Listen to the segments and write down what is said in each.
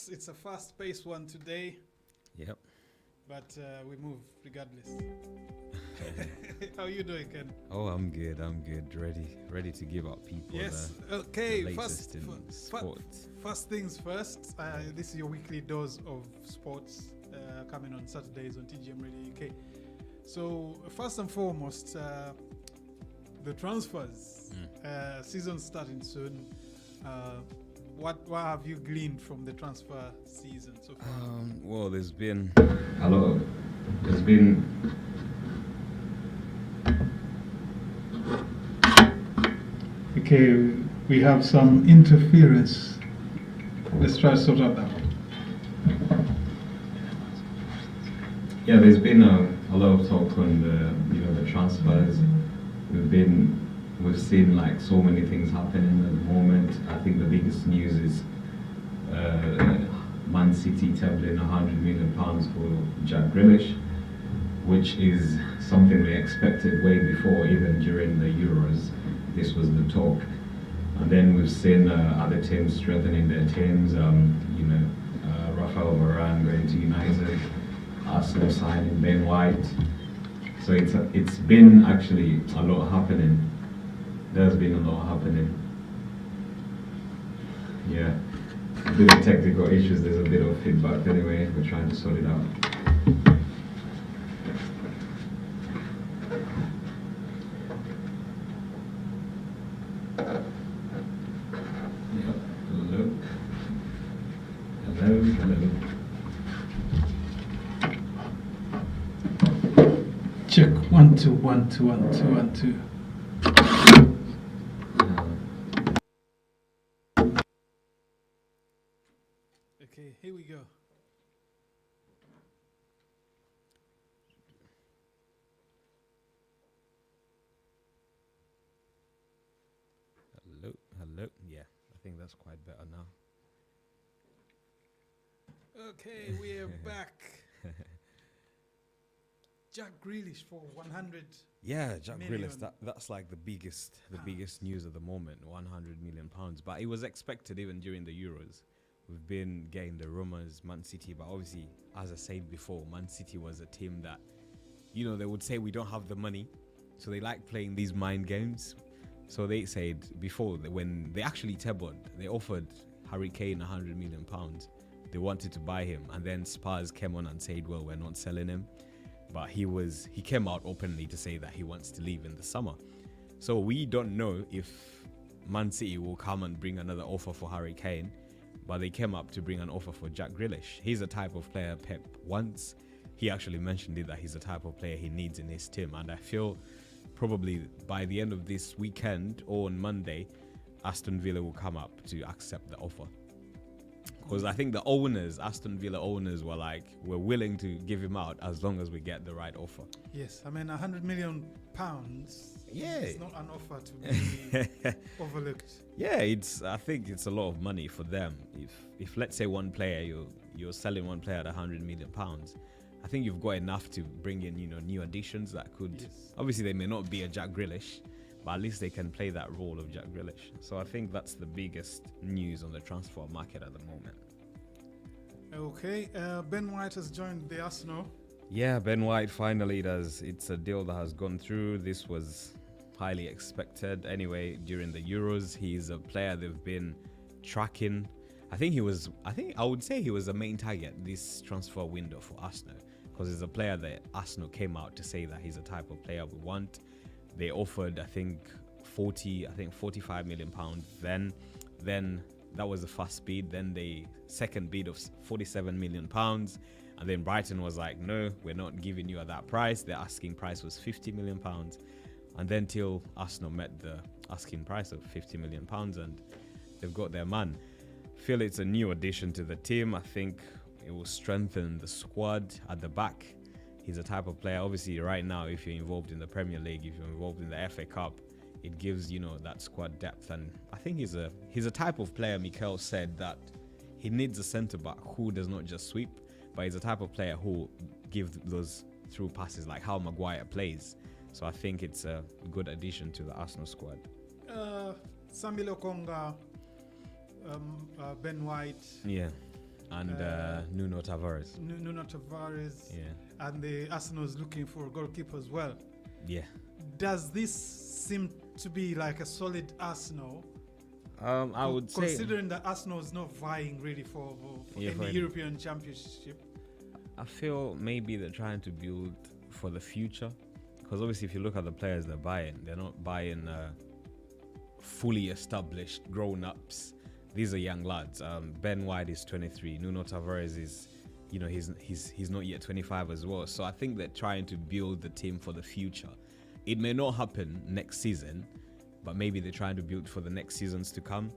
It's a fast-paced one today, Yep. but we move regardless. How you doing, Ken? Oh, I'm good. Ready to give up people. Yes. The Okay. latest in sports. First things first. This is your weekly dose of sports coming on Saturdays on Tgm Radio UK. So first and foremost, the transfers. Season starting soon. What have you gleaned from the transfer season so far? Well, there's been a lot. There's been. Okay, we have some interference. Let's try to sort out that one. Yeah, there's been a lot of talk on the transfers. We've seen like so many things happening at the moment. I think the biggest news is Man City tabling £100 million for Jack Grealish, which is something we expected way before, even during the Euros. This was the talk. And then we've seen other teams strengthening their teams. Rafael Varane going to United, Arsenal signing Ben White. So it's been actually a lot happening. There's been a lot happening. Yeah, a bit of technical issues. There's a bit of feedback. Anyway, we're trying to sort it out. Hello. Check 1 2 1 2 1 2 1 2. Okay, here we go. Hello. Yeah, I think that's quite better now. Okay, we're back. Jack Grealish for 100. Yeah, Jack million. Grealish. That's like the biggest news of the moment. £100 million, but it was expected even during the Euros. We've been getting the rumours, Man City, but obviously, as I said before, Man City was a team that, they would say we don't have the money, so they like playing these mind games. So they said before, when they actually tabled, they offered Harry Kane £100 million. They wanted to buy him, and then Spurs came on and said, well, we're not selling him. But he came out openly to say that he wants to leave in the summer. So we don't know if Man City will come and bring another offer for Harry Kane, but they came up to bring an offer for Jack Grealish. He's a type of player Pep wants. He actually mentioned it, that he's the type of player he needs in his team. And I feel probably by the end of this weekend or on Monday, Aston Villa will come up to accept the offer. Because I think the Aston Villa owners we're willing to give him out as long as we get the right offer. Yes, I mean £100 million. Yeah, it's not an offer to be overlooked. Yeah, I think it's a lot of money for them. If let's say one player you're selling one player at £100 million, I think you've got enough to bring in new additions that could. Yes. Obviously they may not be a Jack Grealish, but at least they can play that role of Jack Grealish. So I think that's the biggest news on the transfer market at the moment. Okay, Ben White has joined the Arsenal. Yeah, Ben White finally does. It's a deal that has gone through. This was highly expected. Anyway, during the Euros, he's a player they've been tracking. I would say he was the main target this transfer window for Arsenal, because he's a player that Arsenal came out to say that he's the type of player we want. They offered, I think, £45 million. Then that was the first bid. Then the second bid of £47 million. And then Brighton was like, no, we're not giving you at that price. The asking price was £50 million. And then till Arsenal met the asking price of £50 million and they've got their man. Feel it's a new addition to the team. I think it will strengthen the squad at the back. He's a type of player, obviously right now, if you're involved in the Premier League, if you're involved in the FA Cup, it gives, that squad depth. And I think he's a type of player, Mikel said, that he needs a centre-back who does not just sweep, but he's a type of player who gives those through passes like how Maguire plays. So I think it's a good addition to the Arsenal squad. Sambi Lokonga, Ben White. Yeah. and Nuno Tavares. Nuno Tavares, Yeah, and the Arsenal is looking for a goalkeeper as well. yeah. Does this seem to be like a solid Arsenal? I would say, considering that Arsenal is not vying really for any European Championship. I feel maybe they're trying to build for the future, because obviously if you look at the players they're buying, they're not buying fully established grown-ups. These are young lads. Ben White is 23. Nuno Tavares is, he's not yet 25 as well. So I think they're trying to build the team for the future. It may not happen next season, but maybe they're trying to build for the next seasons to come.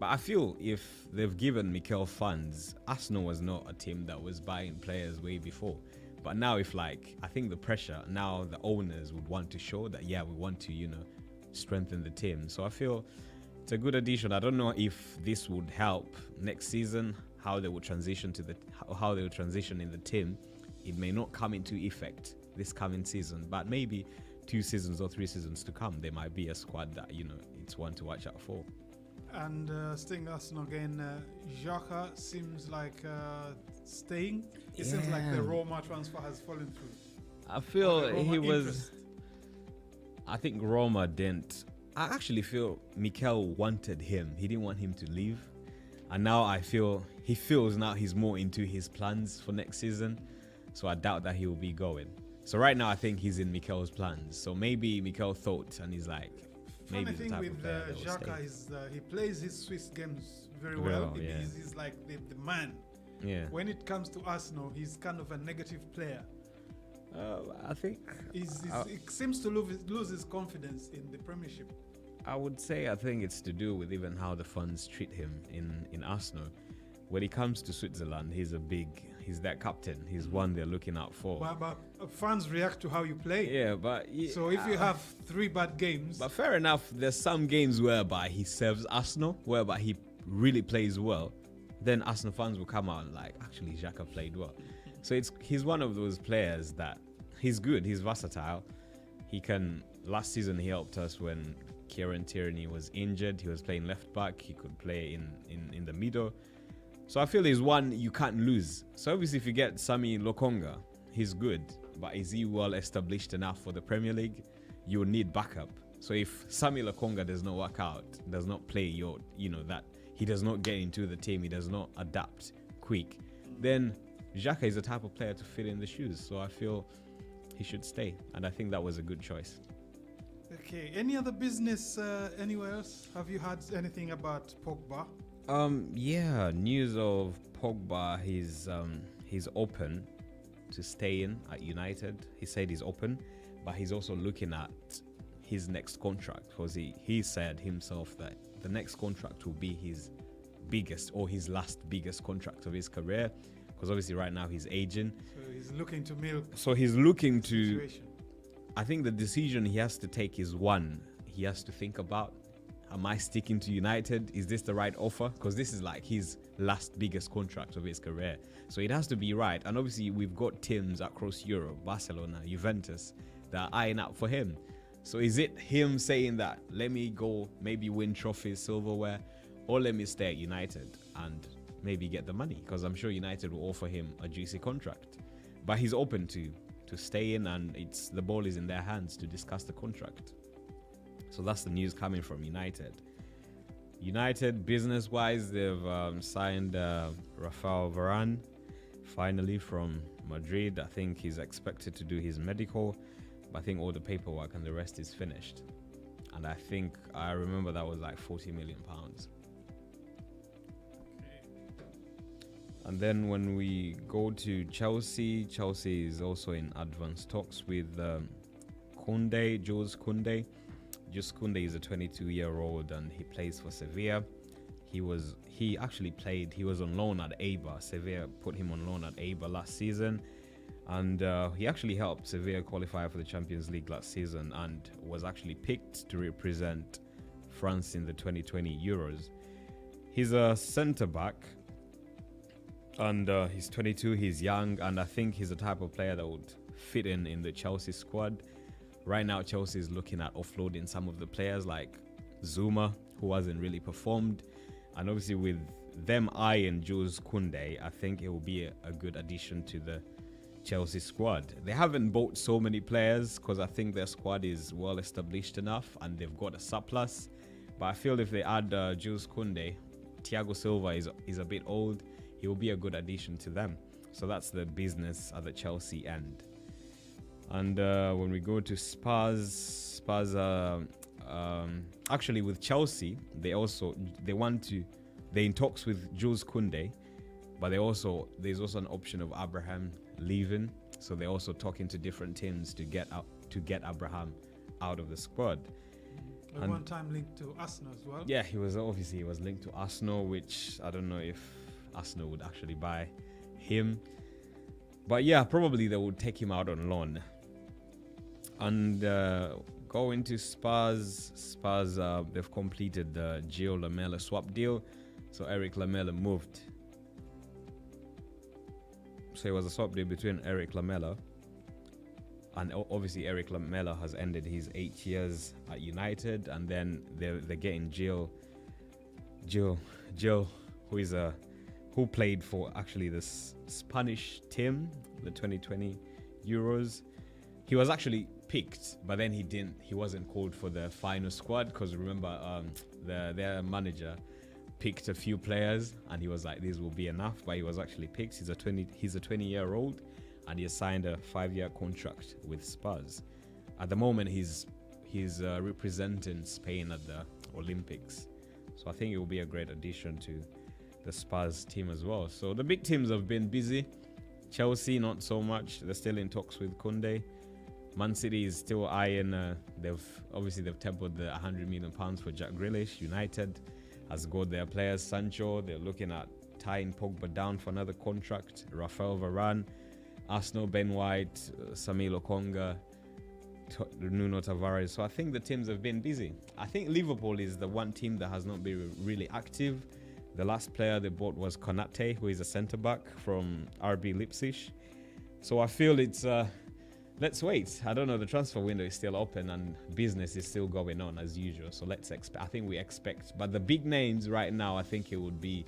But I feel if they've given Mikel funds, Arsenal was not a team that was buying players way before. But now I think the pressure, now the owners would want to show that, we want to, strengthen the team. So I feel it's a good addition. I don't know if this would help next season, how they would transition in the team. It may not come into effect this coming season, but maybe 2 seasons or 3 seasons to come, there might be a squad that, it's one to watch out for. And staying Arsenal again, Xhaka seems like staying. It seems like the Roma transfer has fallen through. I feel I think Roma didn't. I actually feel Mikel wanted him. He didn't want him to leave. And now he feels now he's more into his plans for next season. So I doubt that he will be going. So right now I think he's in Mikel's plans. So maybe Mikel thought and he's like, maybe the type of player that will Xhaka is he plays his Swiss games very well. He's like the man. Yeah. When it comes to Arsenal, he's kind of a negative player. I think he seems to lose his confidence in the Premiership. I think it's to do with even how the fans treat him in Arsenal. When he comes to Switzerland, he's their captain. He's one they're looking out for. But fans react to how you play. Yeah, but so if you have 3 bad games, but fair enough. There's some games whereby he serves Arsenal, whereby he really plays well. Then Arsenal fans will come out and actually Xhaka played well. So he's one of those players that he's good. He's versatile. Last season he helped us when Kieran Tierney was injured. He was playing left back. He could play in the middle. So I feel he's one you can't lose. So obviously if you get Sami Lokonga, he's good. But is he well established enough for the Premier League? You will need backup. So if Sami Lokonga does not work out, does not play that he does not get into the team, he does not adapt quick, then Xhaka is the type of player to fit in the shoes. So I feel he should stay. And I think that was a good choice. Okay. Any other business anywhere else? Have you had anything about Pogba? News of Pogba. He's open to staying at United. He said he's open, but he's also looking at his next contract, because he said himself that the next contract will be his biggest or his last biggest contract of his career, because obviously right now he's aging. So he's looking to milk. So he's looking to. Situation. I think the decision he has to take is one. He has to think about, am I sticking to United? Is this the right offer? Because this is his last biggest contract of his career. So it has to be right. And obviously we've got teams across Europe, Barcelona, Juventus, that are eyeing out for him. So is it him saying that, let me go, maybe win trophies, silverware, or let me stay at United and maybe get the money? Because I'm sure United will offer him a juicy contract. But he's open to stay in, and the ball is in their hands to discuss the contract. So that's the news coming from United. United, business-wise, they've signed Rafael Varane, finally, from Madrid. I think he's expected to do his medical, but I think all the paperwork and the rest is finished. And I remember that was £40 million. And then when we go to Chelsea is also in advanced talks with Jules Koundé. Jules Koundé is a 22-year-old and he plays for Sevilla. He was on loan at Eibar. Sevilla put him on loan at Eibar last season. And he actually helped Sevilla qualify for the Champions League last season and was actually picked to represent France in the 2020 Euros. He's a centre-back. And he's 22, he's young, and I think he's the type of player that would fit in the Chelsea squad. Right now, Chelsea is looking at offloading some of the players like Zuma, who hasn't really performed. And obviously with them eyeing Jules Koundé, I think it will be a good addition to the Chelsea squad. They haven't bought so many players because I think their squad is well established enough and they've got a surplus. But I feel if they add Jules Koundé, Thiago Silva is a bit old. He will be a good addition to them. So that's the business at the Chelsea end. And when we go to Spurs, actually with Chelsea, they're in talks with Jules Koundé, but there's also an option of Abraham leaving. So they're also talking to different teams to get Abraham out of the squad. At one time linked to Arsenal as well. Yeah, he was linked to Arsenal, which I don't know if Arsenal would actually buy him. But yeah, probably they would take him out on loan. And go into Spurs. Spurs, they've completed the Gio Lamela swap deal. So Eric Lamela moved. So it was a swap deal between Eric Lamela. And obviously Eric Lamela has ended his 8 years at United. And then they're getting Gio, who played for actually the Spanish team, the 2020 Euros. He was actually picked, but then he wasn't called for the final squad because remember their manager picked a few players and he was like, these will be enough, but he was actually picked. He's a 20-year-old and he has signed a 5-year contract with Spurs. At the moment he's representing Spain at the Olympics. So I think it will be a great addition to the Spurs team as well. So the big teams have been busy. Chelsea not so much. They're still in talks with Koundé. Man City is still eyeing. They've tempered the £100 million for Jack Grealish. United has got their players. Sancho. They're looking at tying Pogba down for another contract. Rafael Varane. Arsenal, Ben White, Sami Lokonga, Nuno Tavares. So I think the teams have been busy. I think Liverpool is the one team that has not been really active. The last player they bought was Konate, who is a centre-back from RB Leipzig. So I feel it's... let's wait. I don't know. The transfer window is still open and business is still going on as usual. So let's expect. I think we expect. But the big names right now, I think it would be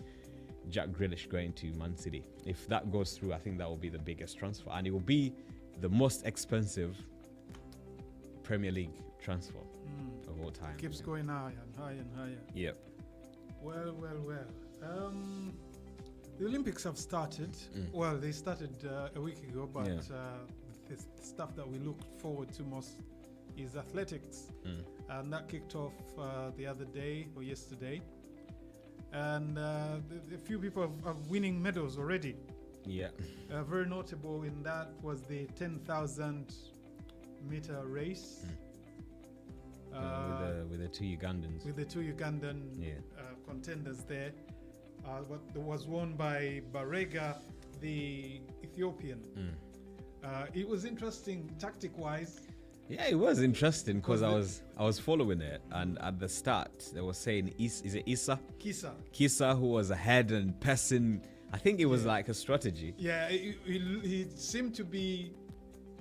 Jack Grealish going to Man City. If that goes through, I think that will be the biggest transfer. And it will be the most expensive Premier League transfer of all time. Keeps going higher and higher and higher. Yep. Well. The Olympics have started. Well, they started a week ago, but the stuff that we look forward to most is athletics. And that kicked off the other day or yesterday. And a few people are winning medals already. Yeah. Very notable in that was the 10,000 meter race. With the two Ugandans. With the two Ugandan contenders there. But there was won by Barega, the Ethiopian. It was interesting tactic-wise. Yeah, it was interesting because I was following it, and at the start they were saying, is it Issa? Kisa, who was ahead and passing. I think it was like a strategy. Yeah, he seemed to be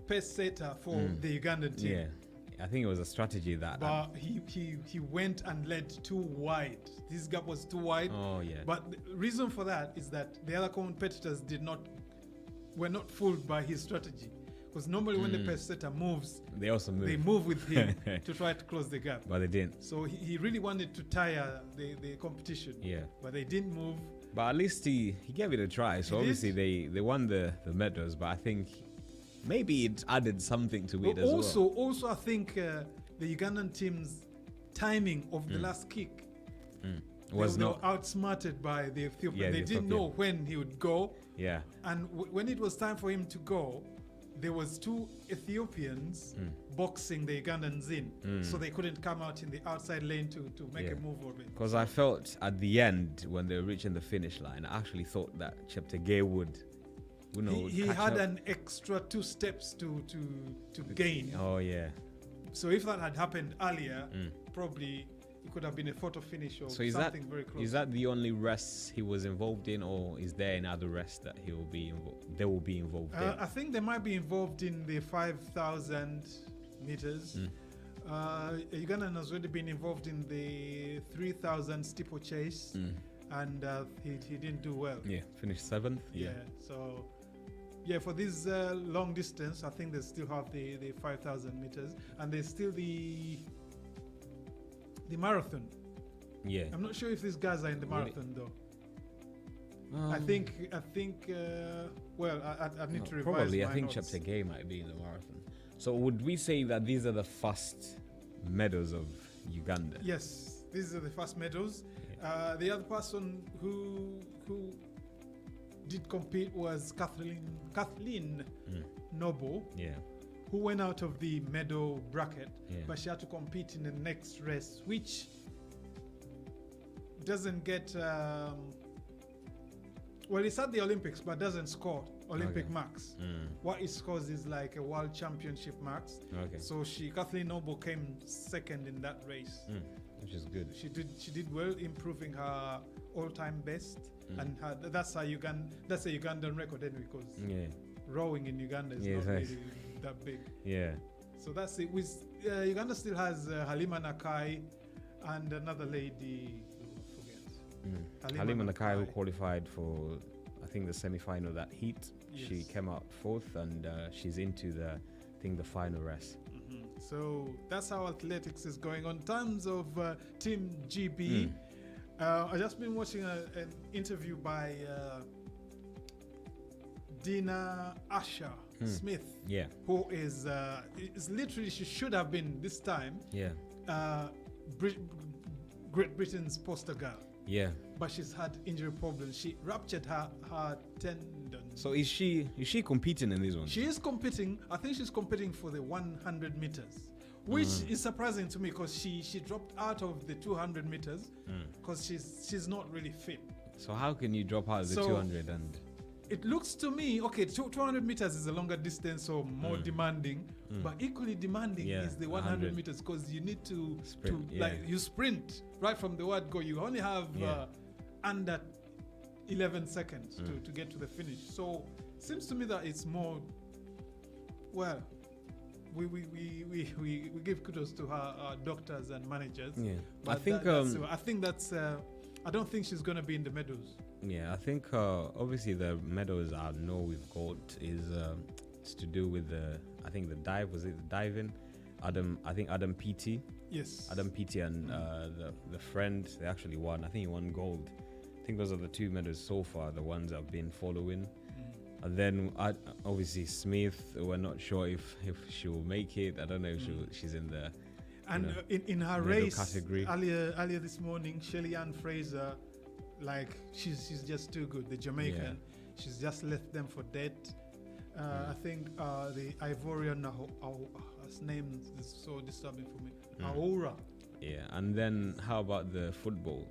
pace setter for the Ugandan team. Yeah, I think it was a strategy that. But he went and led too wide. This gap was too wide. Oh yeah. But the reason for that is that the other competitors were not fooled by his strategy. Because normally when the pace setter moves, they also move. They move with him to try to close the gap. But they didn't. So he really wanted to tire the competition. Yeah. But they didn't move. But at least he gave it a try. So obviously they won the medals, but I think maybe it added something to it as well. Also, I think the Ugandan team's timing of the last kick was they not were outsmarted by the Ethiopian. Yeah, they didn't know when he would go. Yeah. And when it was time for him to go, there was two Ethiopians boxing the Ugandans in, so they couldn't come out in the outside lane to make a move of it. Because I felt at the end when they were reaching the finish line, I actually thought that Cheptegei would he had an extra 2 steps to gain. Oh yeah. So if that had happened earlier, probably it could have been a photo finish or something very close. Is that the only race he was involved in, or is there another race that they will be involved in? I think they might be involved in the 5,000 meters. Ugandan has already been involved in the 3,000 steeplechase. and he didn't do well. Yeah, finished 7th. Yeah. So yeah, for this long distance, I think they still have the 5,000 meters, and there's still the marathon. Yeah. I'm not sure if these guys are in the marathon though. I think. Well, I need to revise. Probably, my I think notes. Tgm might be in the marathon. So would we say that these are the first medals of Uganda? Yes, these are the first medals. Yeah. The other person who did compete was Kathleen Noble, Yeah. who went out of the medal bracket, Yeah. but she had to compete in the next race, which doesn't get. Well, it's at the Olympics, but doesn't score Olympic Okay. marks. Mm. What it scores is like a world championship marks. Okay. So Kathleen Noble came second in that race. Which is good. She did well, improving her all-time best, and that's a Ugandan record anyway, because Yeah. rowing in Uganda is Yeah, not nice. really that big. Yeah. So that's it. With Uganda still has Halima Nakai and another lady. I forget. Halima Nakai, who qualified for, I think, the semi-final that heat. She Yes. came out 4th, and she's into the final race. So that's how athletics is going on. In terms of Team GB, I just been watching an interview by Dina Asher Smith, Yeah. who is literally, she should have been this time Yeah. Great Britain's poster girl, Yeah. but she's had injury problems. She ruptured her tendon. So is she competing in these ones? She is competing. I think she's competing for the 100 meters, which is surprising to me because she dropped out of the 200 meters because she's not really fit. So how can you drop out of the So- 200 and? It looks to me, okay, 200 meters is a longer distance, so more demanding, but equally demanding Yeah, is the 100 100 meters because you need to Sprint, like yeah. you sprint right from the word go. You only have under 11 seconds to get to the finish. So seems to me that it's more. Well, we give kudos to our doctors and managers. Yeah. But I think that's. I don't think she's gonna be in the medals. Yeah, I think obviously the medals I know we've got is it's to do with the dive. Was it the diving? Adam Peaty. Yes. Adam Peaty and the friend, they actually won. I think he won gold. I think those are the 2 medals so far, the ones I've been following. And then obviously Smith, we're not sure if she will make it. I don't know if she's in the in her middle race category. earlier this morning, Shelly Ann Fraser, like she's just too good. The Jamaican, she's just left them for dead. I think the Ivorian, his name is so disturbing for me. Aura. Yeah, and then how about the football?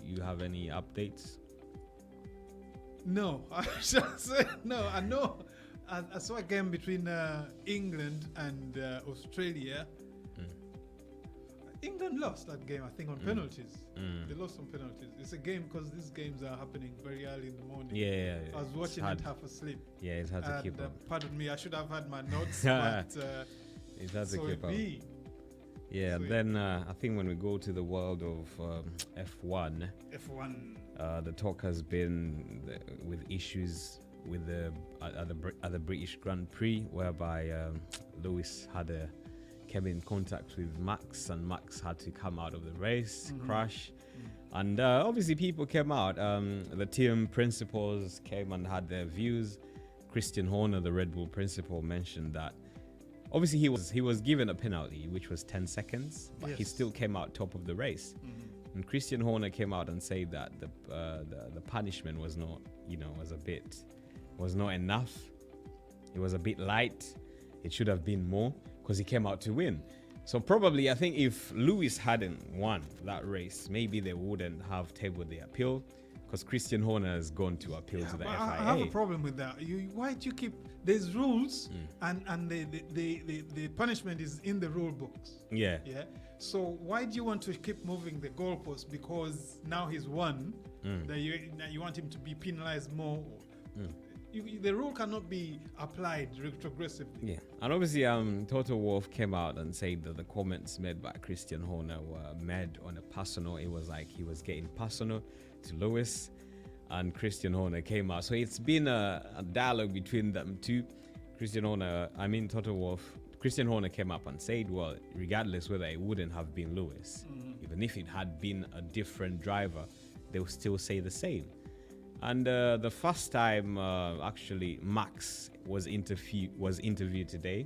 You have any updates? No, I should say no. I know. I saw a game between England and Australia. England lost that game, I think, on penalties. They lost on penalties. It's a game because these games are happening very early in the morning. Yeah. I was watching it half asleep. Yeah, it's hard to keep up. Pardon me, I should have had my notes, but It's hard to so keep it up. be. Yeah, So then I think when we go to the world of F1, F1. the talk has been with issues with the at the British Grand Prix, whereby Lewis came in contact with Max, and Max had to come out of the race, crash. And obviously people came out. The team principals came and had their views. Christian Horner, the Red Bull principal, mentioned that obviously he was given a penalty, which was 10 seconds, but he Yes. still came out top of the race. And Christian Horner came out and said that the punishment was not, was not enough. It was a bit light. It should have been more because he came out to win. So probably, I think if Lewis hadn't won that race, maybe they wouldn't have tabled the appeal, because Christian Horner has gone to appeal to the But FIA. I have a problem with that. Why do you keep there's rules and the punishment is in the rule books. Yeah. Yeah. So why do you want to keep moving the goalpost because now he's won? That you want him to be penalized more. The rule cannot be applied retrogressively. Yeah, and obviously, Toto Wolff came out and said that the comments made by Christian Horner were made on a personal. It was like he was getting personal to Lewis, and Christian Horner came out. So it's been a dialogue between them two. Christian Horner came up and said, well, regardless whether it wouldn't have been Lewis, even if it had been a different driver, they would still say the same. And the first time, actually, Max was interviewed today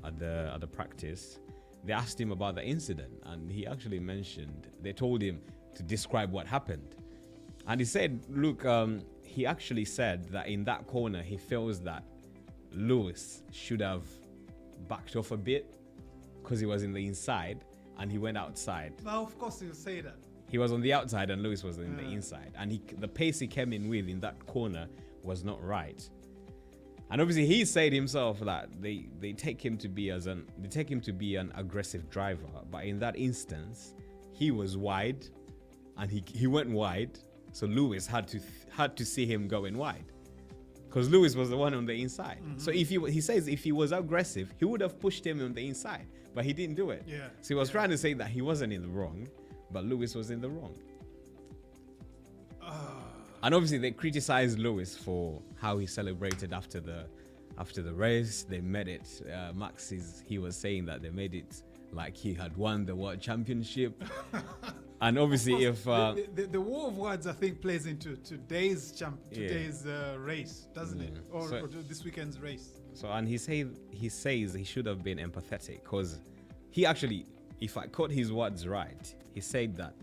at the practice. They asked him about the incident, and he actually mentioned, they told him to describe what happened. And he said, look, he actually said that in that corner, he feels that Lewis should have backed off a bit because he was in the inside and he went outside. Now, of course, you say that. He was on the outside and Lewis was in the inside. And the pace he came in with in that corner was not right. And obviously he said himself that they take him to be an aggressive driver. But in that instance, he was wide and he went wide. So Lewis had to see him going wide, because Lewis was the one on the inside. So he says if he was aggressive, he would have pushed him on the inside, but he didn't do it. Yeah. So he was trying to say that he wasn't in the wrong, but Lewis was in the wrong. And obviously they criticized Lewis for how he celebrated after the race. They made it. He was saying that they made it like he had won the world championship. And obviously, if the war of words, I think, plays into today's race, doesn't it? Or this weekend's race. So, and he says he should have been empathetic, because he actually, if I caught his words right, he said that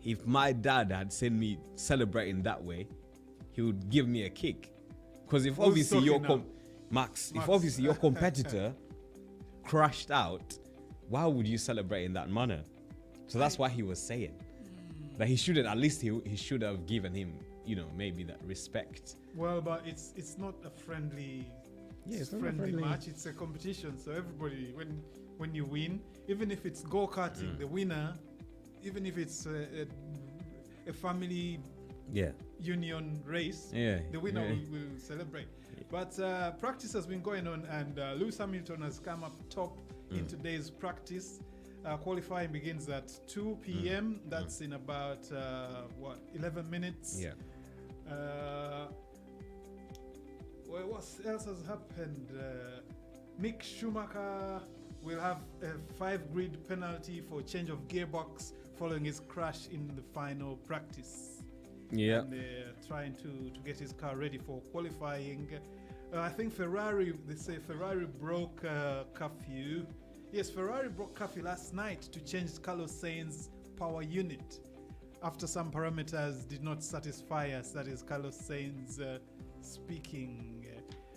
if my dad had seen me celebrating that way, he would give me a kick. Because if obviously your competitor crashed out, why would you celebrate in that manner? So that's why he was saying that he shouldn't. At least he should have given him, maybe that respect. Well, but it's not a friendly. Yeah, it's friendly match. It's a competition. So everybody, when you win, even if it's go-karting, the winner, even if it's a family union race, the winner will celebrate. But practice has been going on, and Lewis Hamilton has come up top in today's practice. Qualifying begins at 2 p.m. That's in about 11 minutes. Yeah. What else has happened? Mick Schumacher will have a 5-grid penalty for change of gearbox following his crash in the final practice. Yeah. And they're trying to get his car ready for qualifying. I think Ferrari broke curfew. Yes, Ferrari broke curfew last night to change Carlos Sainz's power unit after some parameters did not satisfy us. That is Carlos Sainz speaking.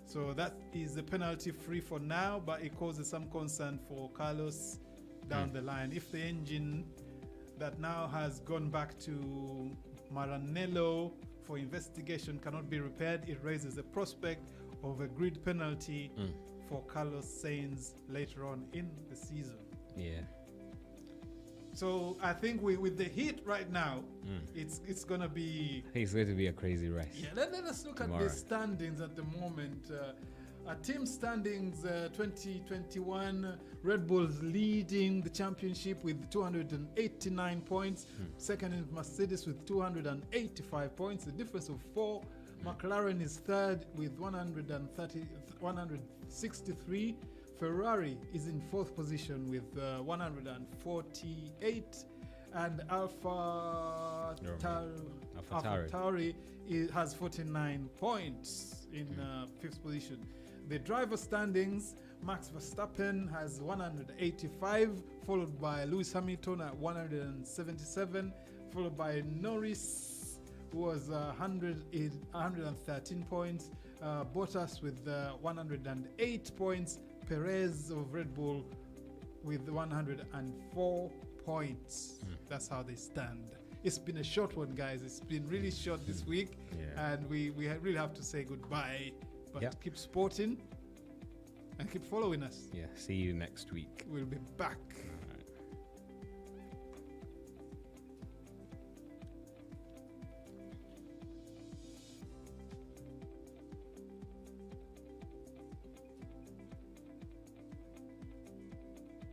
So that is the penalty free for now, but it causes some concern for Carlos down the line. If the engine that now has gone back to Maranello for investigation cannot be repaired, it raises the prospect of a grid penalty for Carlos Sainz later on in the season. Yeah. So I think with the heat right now, it's gonna be. I think it's going to be a crazy race. Yeah. Let us look at the standings at the moment. Team standings 2021. Red Bull's leading the championship with 289 points. Second is Mercedes with 285 points. The difference of 4. McLaren is third with 163. Ferrari is in fourth position with 148, and AlphaTauri has 49 points in fifth position. The driver standings: Max Verstappen has 185, followed by Lewis Hamilton at 177, followed by Norris, who was 113 points, Bottas with 108 points, Perez of Red Bull with 104 points. That's how they stand. It's been a short one, guys. It's been really short this week, and we really have to say goodbye. But keep sporting and keep following us. Yeah, see you next week. We'll be back.